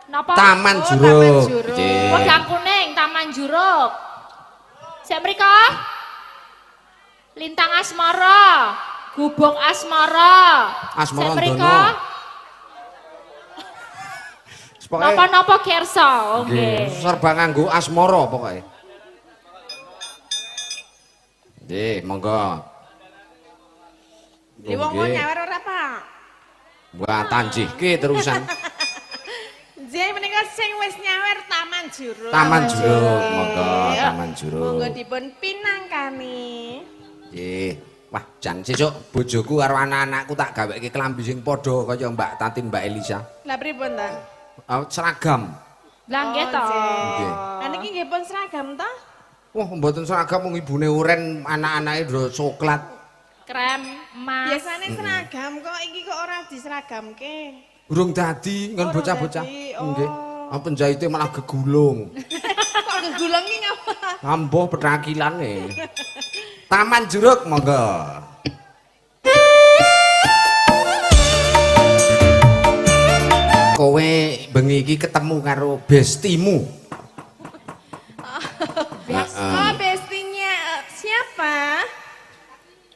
Speaker 3: Napa?
Speaker 1: Taman
Speaker 4: Taman
Speaker 1: Juruk.
Speaker 4: Juruk.
Speaker 1: Nggih.
Speaker 3: Wedang kuning Taman Juruk. Sik mriko. Lintang Asmara, Gubuk Asmara.
Speaker 1: Asmara
Speaker 3: Sik mriko.
Speaker 1: Ndono. Pokoke
Speaker 3: Napa-napa kersa,
Speaker 1: nggih,
Speaker 3: nggih.
Speaker 1: serba nganggo asmara pokoke. Nggih, monggo.
Speaker 4: Li wong nyawer ora, Pak?
Speaker 1: Wah, tanjihke terusan.
Speaker 4: Nggih menika sing wis nyawer Taman Juruk.
Speaker 1: Taman Juruk, monggo, Taman Juruk.
Speaker 4: Monggo dipun pinangkani.
Speaker 1: Nggih. Wah, jan sesuk bojoku karo anak-anakku tak gaweke klambi sing padha kaya Mbak Tatin, Mbak Elisa.
Speaker 4: Lah pripun ta?
Speaker 1: Seragam.
Speaker 3: Lah nggih to.
Speaker 1: Nggih.
Speaker 4: Lah niki nggih pun seragam ta?
Speaker 1: Wah, mboten seragam wong ibune uren, anak-anake ndro coklat.
Speaker 3: Krem emas.
Speaker 4: Biasane seragam kok iki kok ora diseragamke.
Speaker 1: Urung dadi ngon
Speaker 4: Urung
Speaker 1: bocah-bocah.
Speaker 4: dadi,
Speaker 1: Nggih.
Speaker 4: oh.
Speaker 1: Penjahite malah gegulung.
Speaker 4: Kok gegulung iki ngapa?
Speaker 1: Ambuh petrakilane. Taman Juruk monggo. Kowe bengi iki ketemu karo bestimu.
Speaker 4: Oh, bestinya siapa?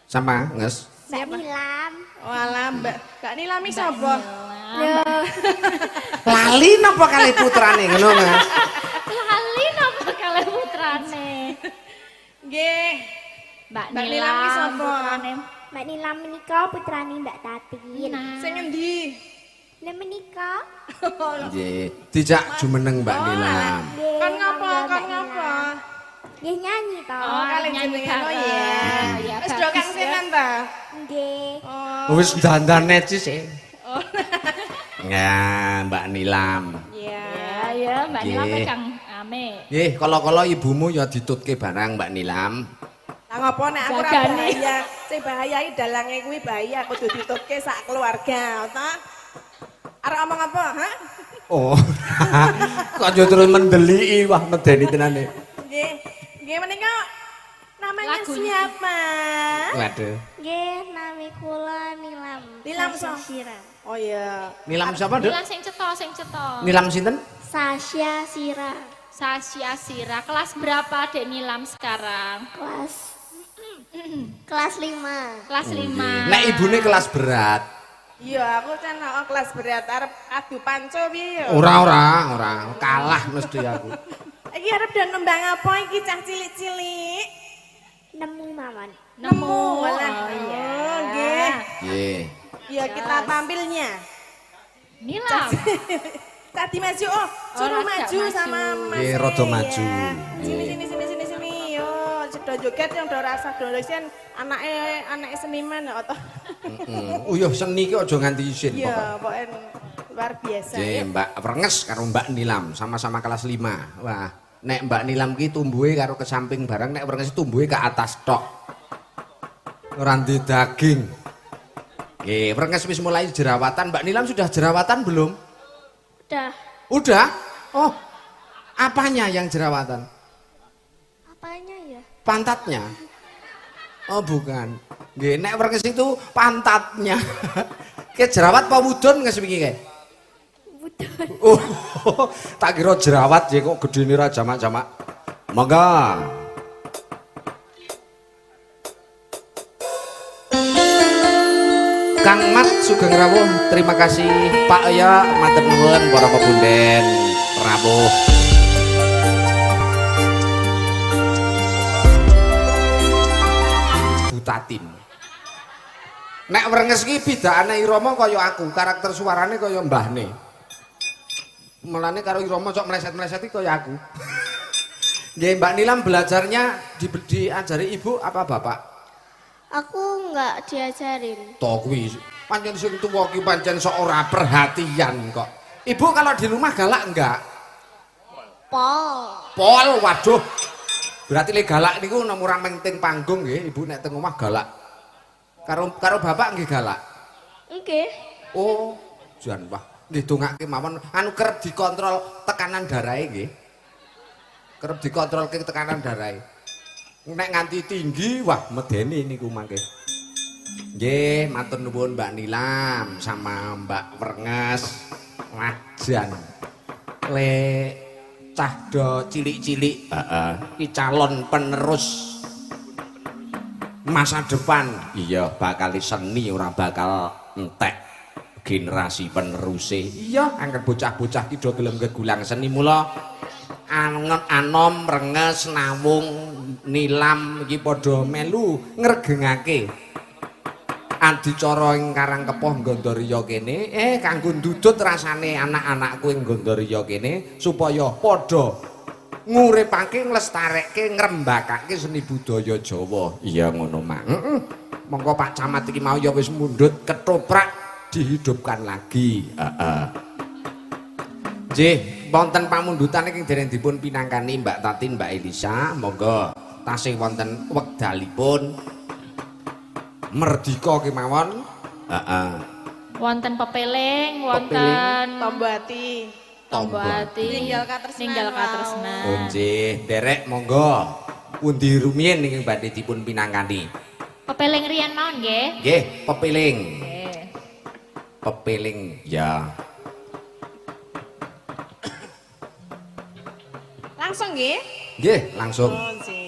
Speaker 1: Sama, Nges.
Speaker 2: Mbak Nilam.
Speaker 4: Walah, Mbak Nilami sapa?
Speaker 1: Lali napa kali putrane ngono, Mas?
Speaker 3: Lali napa kalih putrane?
Speaker 4: Nggih.
Speaker 3: Mbak
Speaker 4: Mbak Nilam
Speaker 3: Nilam
Speaker 4: ki sapa?
Speaker 3: putrane.
Speaker 2: Mbak Nilam menika putrani Mbak Tatin.
Speaker 4: Sing endi?
Speaker 2: Lah menika
Speaker 1: Nggih, dijak jumeneng Mbak Nilam.
Speaker 2: nggih.
Speaker 4: Kon ngapa?
Speaker 2: monggo,
Speaker 4: Kon
Speaker 2: Mbak
Speaker 4: ngapa?
Speaker 2: Nilam. Nggih nyanyi to.
Speaker 3: Oh,
Speaker 4: Kali
Speaker 3: nyanyi
Speaker 4: jenengan oh
Speaker 3: bareng.
Speaker 4: ya.
Speaker 3: Ya,
Speaker 4: Wis do
Speaker 3: bagus
Speaker 4: kang
Speaker 3: ya.
Speaker 4: sinan ta?
Speaker 2: Nggih.
Speaker 4: Oh.
Speaker 1: Wis dandan necis e. Ya, Mbak Nilam.
Speaker 4: Iya.
Speaker 3: Ya, Mbak Nilam
Speaker 1: Nggih.
Speaker 3: pegang ame.
Speaker 1: Nggih, kala-kala ibumu ya ditutke barang Mbak Nilam.
Speaker 4: Lah ngopo nek aku ora
Speaker 3: Jagane.
Speaker 4: bahaya. Sing bahaya iki dalange kuwi bahaya kudu ditutke sak keluarga, ta? Arep omong apa, ha?
Speaker 1: Oh. Kok yo terus mendeliki wah medeni tenane.
Speaker 4: Nggih. Nggih menika namanya
Speaker 3: Lagunya.
Speaker 4: siapa?
Speaker 1: Waduh.
Speaker 2: Nggih nami kula Nilam.
Speaker 4: Nilam
Speaker 2: Sasya
Speaker 4: so-
Speaker 2: Sira.
Speaker 4: Oh iya.
Speaker 1: Nilam siapa, Duk?
Speaker 3: Nilam sing cetha.
Speaker 1: Nilam sinten?
Speaker 2: Sasya Sira.
Speaker 3: Sasya Sira. Kelas berapa Dek Nilam sekarang?
Speaker 2: Kelas 5.
Speaker 3: Kelas 5.
Speaker 1: Nek ibune kelas berat.
Speaker 4: Iya, aku kan kelas berat arep adu panco piye ya?
Speaker 1: Ora. Kalah mesti aku.
Speaker 4: Iki arep do nembang apa iki cah cilik-cilik?
Speaker 2: Nemu mawon.
Speaker 3: Nemu.
Speaker 4: Walah.
Speaker 3: Oh iya.
Speaker 4: Oh, nggih.
Speaker 1: Nggih.
Speaker 4: Ya kita tampilnya.
Speaker 3: Nilam.
Speaker 4: Tadi maju, oh suruh
Speaker 3: agak
Speaker 4: maju
Speaker 3: maju.
Speaker 4: sama Mas.
Speaker 1: Nggih, rada maju.
Speaker 4: Sini. Yo, cedo joget yang do rasa do sen anake seniman ya oto.
Speaker 1: Uyuh seni ki aja nganti isin
Speaker 4: Iya,
Speaker 1: pokoknya.
Speaker 4: pokoknya luar biasa
Speaker 1: Nggih,
Speaker 4: ya.
Speaker 1: Mbak Renges karo Mbak Nilam sama-sama kelas 5. Wah, nek Mbak Nilam ki tumbuhe karo ke samping barang, nek Renges tumbuhe ke atas tok. Ora ndek daging. Nggih, Renges wis mulai jerawatan. Mbak Nilam sudah jerawatan belum? Udah? Oh, apanya yang jerawatan?
Speaker 2: Apanya ya?
Speaker 1: Pantatnya? Oh bukan. Nggih, nek Renges itu pantatnya. Kayak jerawat apa mudun nges wingi kae?
Speaker 2: Budon.
Speaker 1: Oh, tak kira jerawat ya kok gedene ra jamak-jamak. Monggo. Sugeng rawuh. Terima kasih Pak ya, matur nuwun para pepunden rawuh. Butatin. Nek wrenges iki bidakane Irama kaya aku, karakter suarane kaya mbahne. Mulane karo Irama cok meleset-meleset iki kaya aku. Nggih, Mbak Nilam belajarnya diajari ibu apa bapak?
Speaker 2: Aku nggak diajarin.
Speaker 1: Toh kuwi pancen sing tuwa ki pancen sok ora perhatian kok. Ibu kalau di rumah galak enggak? Pol, waduh. Berarti le galak niku nemu ora penting panggung nggih, Ibu nek teng omah galak. Karo bapak nggih galak.
Speaker 2: Nggih.
Speaker 1: Oh, jan wah. Nggih dongake mawon anu kerep dikontrol tekanan darahe nggih. Kerep dikontrolke tekanan darahe. Nek nganti tinggi, wah medeni niku mangke. Nggih, matur nuwun Mbak Nilam sama Mbak Wrenges. Wajan. Le cah do cilik-cilik, heeh, iki calon penerus masa depan. Iya, bakal seni ora bakal entek generasi peneruse. Iya, angger bocah-bocah ki do gelem gegulang seni mula Anom, Wrenges, Nawung, Nilam iki padha melu ngregengake adicara ing Karangkepoh Ngandariya kene kanggo ndudut rasane anak-anakku ing Ngandariya kene supaya padha nguripake nglestarekke ngrembakake seni budaya Jawa. Iya ngono Mak. Heeh. Monggo Pak Camat iki mau ya wis mundhut ketoprak dihidupkan lagi. Heeh. Nggih, wonten pamundutan iki dereng dipun pinangkani Mbak Tatin, Mbak Elisa. Monggo tasih wonten wekdalipun merdika kemawon. Heeh.
Speaker 3: Wonten pepeling, wonten
Speaker 4: Tombati.
Speaker 3: Tombati.
Speaker 4: Ninggal katresnan.
Speaker 3: Ninggal katresnan.
Speaker 1: Oh nggih, derek monggo. Pundi rumiyin niki badhe dipun pinangkani?
Speaker 3: Pepeling riyen mawon nggih.
Speaker 1: Nggih, pepiling.
Speaker 3: Nggih.
Speaker 1: Pepiling ya.
Speaker 4: Langsung nggih.
Speaker 1: Nggih, langsung.
Speaker 4: Oh, sih.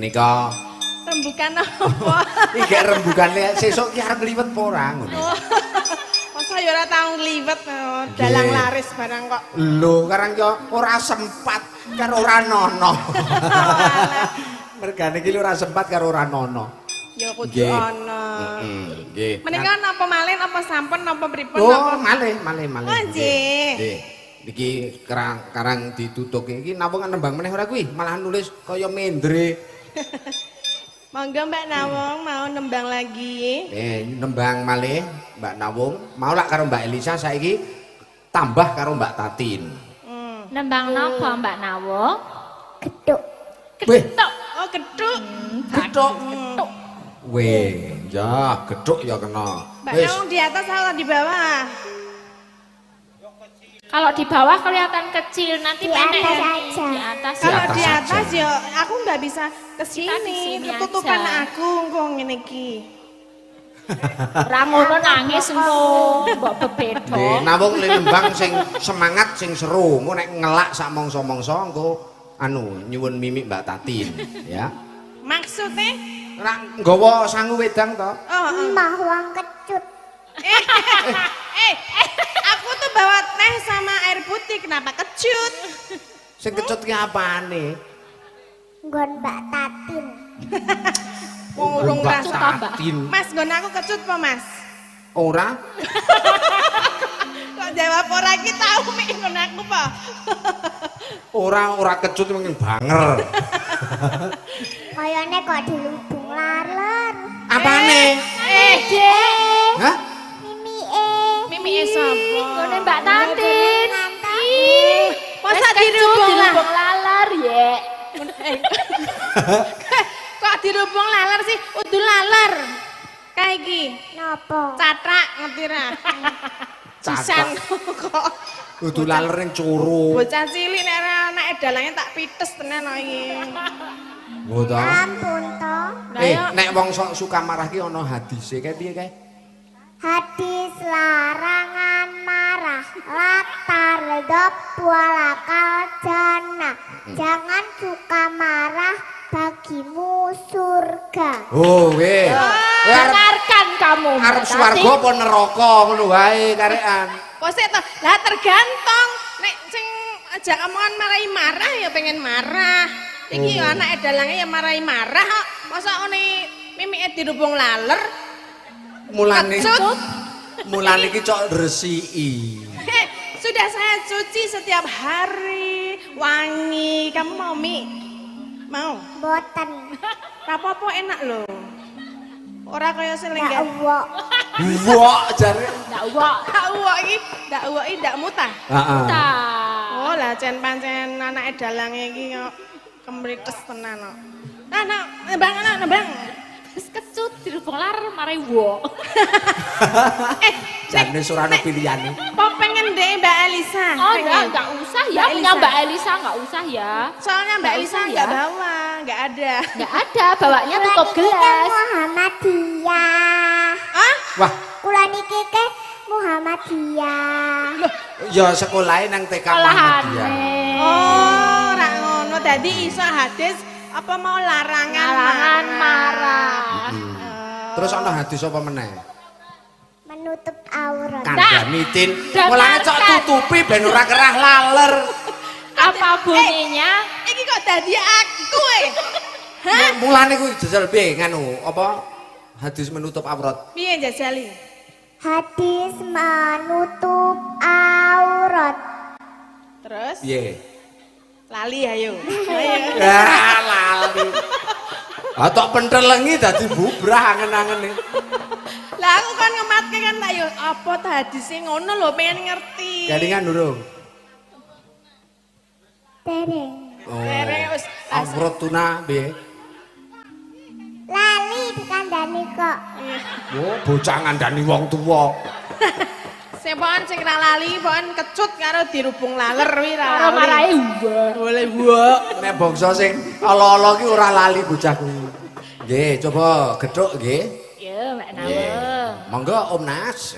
Speaker 1: Menika
Speaker 4: Rembukan apa?
Speaker 1: iki gek rembugane sesuk ki arep liwet apa ora ngono.
Speaker 4: Masa ya ora tau ngliwet dalang laris barang kok.
Speaker 1: Lho, karang yo ora sempat karo ora nono. Mergane iki ora sempat karo ora nono.
Speaker 4: Ya kudu
Speaker 1: Nggih.
Speaker 4: ana.
Speaker 1: Nggih.
Speaker 4: Menika napa malih napa sampun napa pripun
Speaker 1: Oh,
Speaker 4: napa?
Speaker 1: malih.
Speaker 4: Oh, nggih.
Speaker 1: Nggih. Iki karang ditutuke iki napa nembang meneh ora kuwi? Malah nulis kaya mendre.
Speaker 4: Monggo Mbak Nawong mau nembang lagi.
Speaker 1: Nembang malih Mbak Nawung. Mau lak karo Mbak Elisa saiki tambah karo Mbak Tatin.
Speaker 3: Nembang napa Mbak Nawong?
Speaker 2: Geduk.
Speaker 1: Weh,
Speaker 3: Ketok.
Speaker 4: Oh, gedhuk.
Speaker 1: gedhuk. Weh, ya gedhuk ya kena.
Speaker 4: Mbak Nawong di atas atau di bawah?
Speaker 3: Kalau di bawah kelihatan kecil, nanti
Speaker 2: Di
Speaker 3: pendek
Speaker 2: atas
Speaker 3: ya.
Speaker 2: aja.
Speaker 3: Di atas.
Speaker 4: Kalau
Speaker 1: atas
Speaker 4: di atas
Speaker 1: aja.
Speaker 4: ya aku nggak bisa ke
Speaker 3: Kita di
Speaker 4: sini.
Speaker 3: sini
Speaker 4: Ketutupan
Speaker 3: aja.
Speaker 4: aku kok ngene iki.
Speaker 3: Ora ngono nangis engko, mbok bebedo.
Speaker 1: Nggih, nawung le nembang sing semangat sing seru. Engko nek ngelak sak mongso-mongso engko anu nyuwun mimik Mbak Tatin, ya.
Speaker 4: Maksudnya?
Speaker 1: Ora nggawa sangu wedang to?
Speaker 4: Oh,
Speaker 2: Emah wong kecut.
Speaker 4: aku tuh bawa teh sama air putih, kenapa kecut?
Speaker 1: Sing kecut ki apane?
Speaker 2: Nggon Mbak Tatin.
Speaker 4: Wong urung
Speaker 1: Mbak
Speaker 4: rasa.
Speaker 1: Tatin.
Speaker 4: Mas, nggon aku kecut apa Mas?
Speaker 1: Ora?
Speaker 4: Kok jawab ora iki tau mik nggon aku apa?
Speaker 1: Ora kecut mungkin banger.
Speaker 2: Kayane kok dilubung laler.
Speaker 1: Apane?
Speaker 3: Dek.
Speaker 1: Hah?
Speaker 2: Mimi
Speaker 4: Mimi sapa?
Speaker 3: Ngene Mbak Tatin.
Speaker 2: Ih,
Speaker 4: Masa
Speaker 3: Wes kecut,
Speaker 4: dirubung lah?
Speaker 3: dirubung laler ya.
Speaker 4: Kok dirubung laler sih? Udah laler. Kayak iki.
Speaker 2: Napa?
Speaker 4: Catrak ngerti ra? Cisan kok.
Speaker 1: Kudu laler ning curu.
Speaker 4: Bocah cilik nek ora anake dalange tak pites tenan kok iki.
Speaker 1: Oh to.
Speaker 2: Ampun to.
Speaker 4: Lah ya
Speaker 1: Nek wong sok suka marah ki ana hadise kae piye kae?
Speaker 2: Hadis larangan marah, latar ledop walakal jannah. Jangan suka marah, bagimu surga.
Speaker 1: Oh, weh. Kowe arep
Speaker 3: Dengarkan kamu. Mbak
Speaker 1: arep
Speaker 3: Tatin.
Speaker 1: swarga apa neraka ngono wae karekan.
Speaker 4: kok sik to? Lah tergantung. Nek sing ajak omongan marahi marah ya pengen marah. Iki ya anake dalange ya marahi marah kok. Masa ngene mimike dirubung laler?
Speaker 1: Mulane
Speaker 4: Kecut.
Speaker 1: mulane iki cok resiki.
Speaker 4: Sudah saya cuci setiap hari, wangi. Kamu mau mie? Mau?
Speaker 2: Boten.
Speaker 4: Apa-apa enak loh. Ora kaya
Speaker 2: Ndak
Speaker 4: selenggan.
Speaker 2: uwok.
Speaker 1: Wok jare.
Speaker 3: Ndak uwok.
Speaker 4: Dak uwok iki, dak uwok iki dak mutah.
Speaker 1: Heeh.
Speaker 3: Tak.
Speaker 4: Oh lah cen pancen anake dalange iki kok kemrites tenan kok. Nah, nembang.
Speaker 3: Wes kecut dirubung laler marai wok.
Speaker 1: Jane surana pilihane.
Speaker 4: Kok pengen deh Mbak Elisa?
Speaker 3: Oh,
Speaker 4: Pengen.
Speaker 3: enggak usah ya.
Speaker 4: Mbak
Speaker 3: Punya
Speaker 4: Elisa.
Speaker 3: Mbak Elisa enggak usah ya.
Speaker 4: Soalnya Mbak
Speaker 3: Nggak
Speaker 4: Elisa
Speaker 3: usah
Speaker 4: enggak
Speaker 3: ya.
Speaker 4: bawa, enggak ada.
Speaker 3: Enggak ada, bawanya tutup
Speaker 2: Kula niki ke
Speaker 3: gelas.
Speaker 2: Muhammadiyah.
Speaker 4: Hah?
Speaker 1: Wah,
Speaker 2: Kula niki ke Muhammadiyah.
Speaker 1: ya sekolahe nang TK Muhammadiyah.
Speaker 4: Oh, ora ngono. Dadi iso hadis apa mau larangan
Speaker 3: Larangan marah.
Speaker 1: Terus ana hadis apa meneh?
Speaker 2: Menutup aurat.
Speaker 1: Kandhanitin.
Speaker 3: Dengarkan.
Speaker 1: Mulane cok tutupi ben ora kerah laler.
Speaker 3: Apa bunyinya?
Speaker 4: Iki kok dadi aku Hah?
Speaker 1: Mulane kuwi jajal piye nganu apa hadis menutup aurat.
Speaker 4: Piye jajali?
Speaker 2: Hadis menutup aurat.
Speaker 4: Terus
Speaker 1: Piye?
Speaker 4: lali ayo. Ayo.
Speaker 1: Ya lali. Ah tok pentelengi dadi bubrah angen-angene.
Speaker 4: Lah aku kan ngematke kan tak yo apa ta hadise ngono lho pengen ngerti.
Speaker 1: Galingan durung.
Speaker 2: Dereng.
Speaker 1: Oh.
Speaker 4: Dereng, wis.
Speaker 1: Aurat tuna piye?
Speaker 2: Lali dikandani kok.
Speaker 1: Oh, bocah ngandani wong tuwa.
Speaker 4: Sing sing ra lali pon kecut karo dirubung laler kuwi ra.
Speaker 3: Karo
Speaker 4: lali.
Speaker 3: marai wok.
Speaker 4: Boleh buak.
Speaker 1: Nek bangsa sing ala-ala ki ora lali bocah kuwi. Nggih, coba gethuk nggih.
Speaker 3: Ya, Mbak
Speaker 1: Nggih.
Speaker 3: Nawang.
Speaker 1: Monggo Om Nas.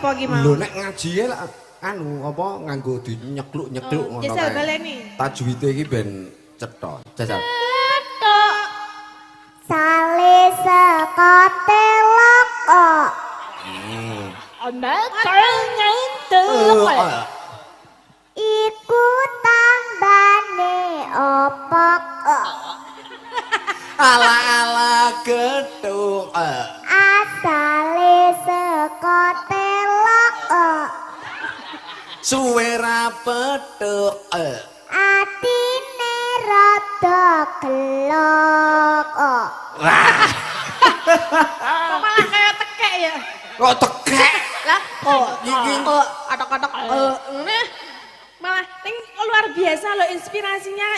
Speaker 4: apa ki mau?
Speaker 1: Lho nek ngaji ya lah anu apa nganggo dinyekluk-nyekluk ngono kae.
Speaker 4: Jajal baleni.
Speaker 1: Tajwide iki ben cetha. Jajal.
Speaker 2: Sale sekote loko.
Speaker 3: Ana kenyentuk.
Speaker 2: Iku tambane opok.
Speaker 1: Ala-ala gethuk.
Speaker 2: Asale sekote loko.
Speaker 1: Suwe ra petuk.
Speaker 2: Atine rada gelok.
Speaker 4: Kok malah kayak tekek ya?
Speaker 1: Kok tekek?
Speaker 4: Lah,
Speaker 1: Iki
Speaker 4: atok-atok ngene. Malah ning luar biasa loh inspirasinya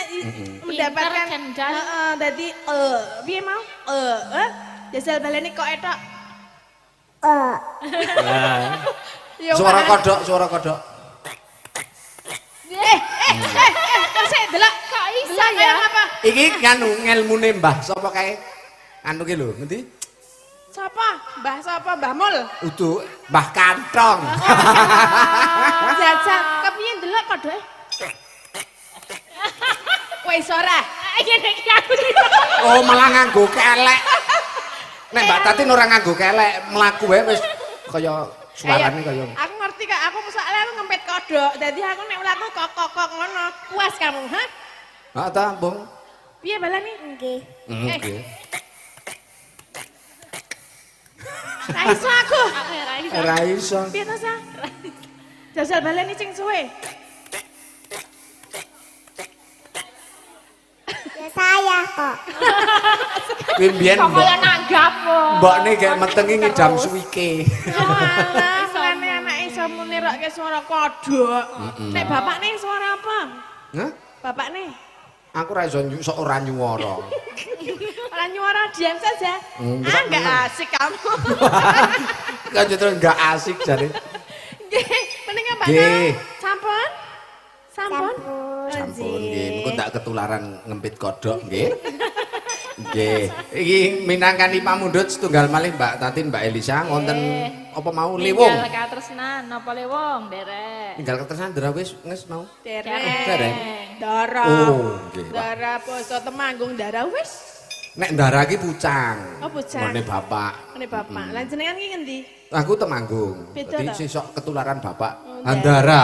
Speaker 4: mendapatkan
Speaker 3: Pinter, gendal.
Speaker 4: dadi piye mau? Jajal baleni kok etok. Ya,
Speaker 1: suara
Speaker 4: Pak.
Speaker 1: kodok.
Speaker 4: Sik delok
Speaker 3: Kok iso
Speaker 4: delok
Speaker 3: ya?
Speaker 4: kaya apa?
Speaker 1: Iki nganu ngelmune Mbah sapa kae? Anu ki lho, ngendi?
Speaker 4: Sapa? Mbah sapa? Mbah Mul.
Speaker 1: Udu Mbah Kantong.
Speaker 4: Jajal kepiye delok kodoke? Wis ora.
Speaker 3: Ngene iki aku.
Speaker 1: Oh, malah nganggo kelek. Nek Mbak Tatin ora nganggo kelek, mlaku wae wis kaya suarane kaya.
Speaker 4: Aku ngerti kak, aku soalnya aku ngempet kodok. Jadi aku nek mlaku kok ngono. Puas kamu, ha?
Speaker 1: Ha ta, Bung?
Speaker 4: Piye balani?
Speaker 2: Nggih.
Speaker 1: Nggih.
Speaker 4: Ra iso aku.
Speaker 3: Aku ora iso.
Speaker 1: Ora iso.
Speaker 4: Piye to, Sa? Jajal balani sing suwe.
Speaker 2: Ya saya kok.
Speaker 1: Kuwi mbiyen
Speaker 3: Kok kaya nanggap kok.
Speaker 1: mbokne gek metengi ngidam suwike.
Speaker 4: Oh alah, mulane anake iso muni rokke suara kodok. Nek bapakne suara apa?
Speaker 1: Hah?
Speaker 4: Bapakne?
Speaker 1: Aku ra iso sok ora nyuwara.
Speaker 4: Ora nyuara diam saja.
Speaker 1: Enggak,
Speaker 4: Enggak asik kamu.
Speaker 1: Kan justru enggak asik jare.
Speaker 4: Nggih, mending apa?
Speaker 1: Nggih.
Speaker 4: Sampun? Sampun?
Speaker 1: Sampun nggih, mengko tak ketularan ngempit kodok nggih. Nggih. Iki minangkani pamundhut setunggal malih Mbak Tatin, Mbak Elisa wonten apa mau liwung.
Speaker 3: Tinggal katresnan napa liwung derek.
Speaker 1: Tinggal keterusan dera wis mau.
Speaker 4: Dereng.
Speaker 1: Dereng.
Speaker 4: Dara.
Speaker 1: Oh, nggih.
Speaker 4: Dara poso Temanggung dara wis.
Speaker 1: Nek ndara iki pucang.
Speaker 4: Oh, pucang.
Speaker 1: Ngene bapak.
Speaker 4: Ngene Bapak. Lah jenengan ki ngendi?
Speaker 1: Aku Temanggung.
Speaker 4: Beda
Speaker 1: Dadi
Speaker 4: ta?
Speaker 1: sesok ketularan bapak.
Speaker 4: Oh,
Speaker 1: Andara.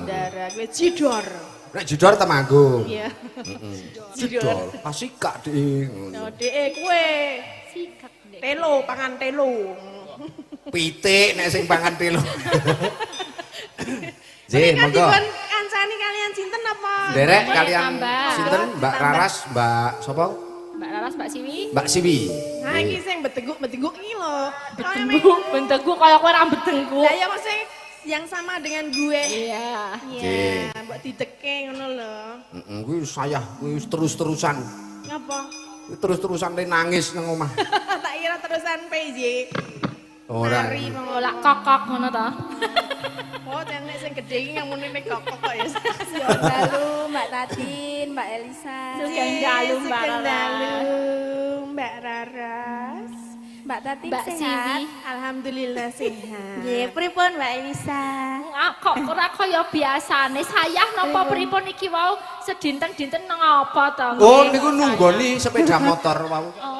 Speaker 4: Dara kowe Cidor.
Speaker 1: Nek Jidor Temanggung.
Speaker 4: Iya.
Speaker 1: Jidor. Asik kak Dik.
Speaker 4: Yo dheke kowe
Speaker 3: Sikap dek.
Speaker 4: telo pangan telo.
Speaker 1: Pitik nek sing pangan telu. Jih,
Speaker 4: Ini kan
Speaker 1: monggo.
Speaker 4: dipun kancani kalian sinten apa?
Speaker 1: Derek
Speaker 3: Mbak
Speaker 1: kalian
Speaker 3: tambah.
Speaker 1: sinten Mbak
Speaker 4: Tambah.
Speaker 1: Raras, Mbak sapa?
Speaker 3: Mbak Laras, Mbak Siwi.
Speaker 1: Mbak Siwi.
Speaker 4: Nah iki sing beteguk-beteguk iki lho.
Speaker 3: Betengku, bentukku kaya kowe ora betengku.
Speaker 4: Lah ya maksudnya yang sama dengan gue.
Speaker 3: Iya.
Speaker 4: Iya, mbok dideke ngono lho.
Speaker 1: Heeh, kuwi sayah, kuwi terus-terusan.
Speaker 4: Ngapa?
Speaker 1: Kuwi terus-terusan le nangis nang omah.
Speaker 4: Tak kira terusan PJ.
Speaker 1: Ora.
Speaker 4: Nari
Speaker 3: Oh, lak kokok ngono to.
Speaker 4: Oh, tenek sing gedhe iki ngamune nek kok kok ya.
Speaker 5: Dalu, Mbak Tatin, Mbak Elisa,
Speaker 3: Sugeng dalu, Mbak
Speaker 4: Sugeng
Speaker 3: Raras.
Speaker 4: dalu, Mbak Raras.
Speaker 5: Mbak Tatin
Speaker 3: Mbak
Speaker 5: sehat.
Speaker 3: Siwi.
Speaker 4: Alhamdulillah sehat.
Speaker 5: Nggih, pripun Mbak Elisa?
Speaker 3: Kok ora kaya biasane sayah napa pripun iki wau sedinten-dinten nang apa to?
Speaker 1: Oh, niku nunggoni sepeda motor wau.
Speaker 3: Oh.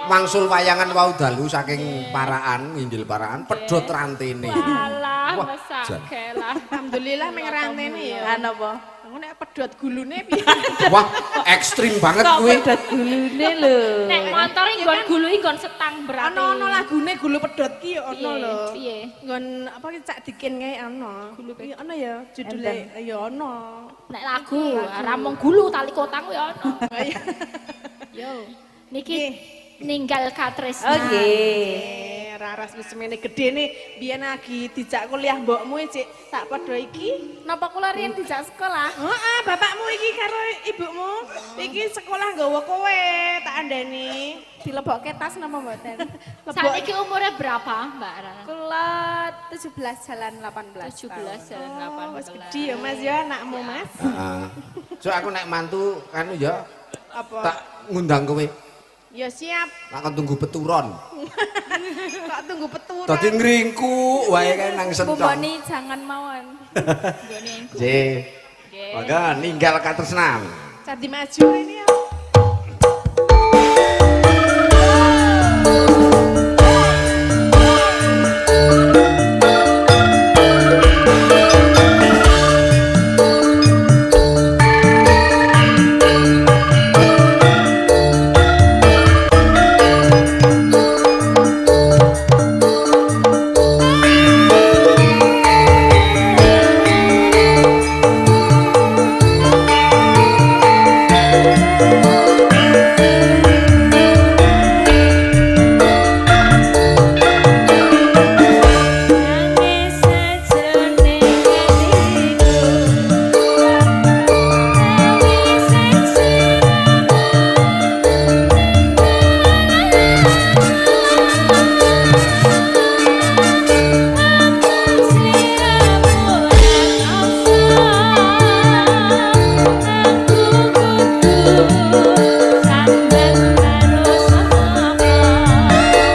Speaker 1: Mangsul wayangan wau dalu saking Paraan, nginjil Paraan, pedhot rantene.
Speaker 3: Walah,
Speaker 1: Wah,
Speaker 3: mesake lah.
Speaker 4: Alhamdulillah meng rantene ya.
Speaker 5: Lah napa?
Speaker 4: Aku nek pedhot gulune piye?
Speaker 1: Wah, ekstrim banget kuwi.
Speaker 5: Gulune lho.
Speaker 3: Nek motor nggon gulu nggon setang berarti.
Speaker 4: Ono lagune gulu pedhot ki ya ono lho.
Speaker 3: Piye?
Speaker 4: Nggon apa ki cak dikin kae ono. Gulu ki ono ya judule ya ono.
Speaker 3: Nek lagu ramung gulu tali kotang ya ono.
Speaker 4: Iya.
Speaker 3: Yo. Niki ninggal katres.
Speaker 5: Oh nggih.
Speaker 4: Raras wis semene gedene biyen lagi dijak kuliah mbokmu cik tak padha iki.
Speaker 5: Napa kula riyen dijak sekolah?
Speaker 4: Heeh, bapakmu iki karo ibumu iki sekolah nggawa kowe tak andani.
Speaker 5: Dilebokke tas napa mboten?
Speaker 3: Saniki umure berapa, Mbak Rara?
Speaker 5: Kula 17 jalan 18.
Speaker 3: 17 jalan
Speaker 4: Oh, wis
Speaker 3: 18.
Speaker 4: gedhi ya Mas ya anakmu Mas.
Speaker 1: Heeh. So aku nek mantu kan ya
Speaker 4: Apa?
Speaker 1: tak ngundang kowe.
Speaker 4: Ya siap.
Speaker 1: Tak kon tunggu peturon.
Speaker 4: Kok tunggu peturan.
Speaker 1: Dadi ngringku wae kae nang sentong.
Speaker 3: Bumboni jangan mawon. Bumboni engko.
Speaker 1: J.
Speaker 3: Nggih.
Speaker 1: Maka ninggal katresnan.
Speaker 4: Candi maju ini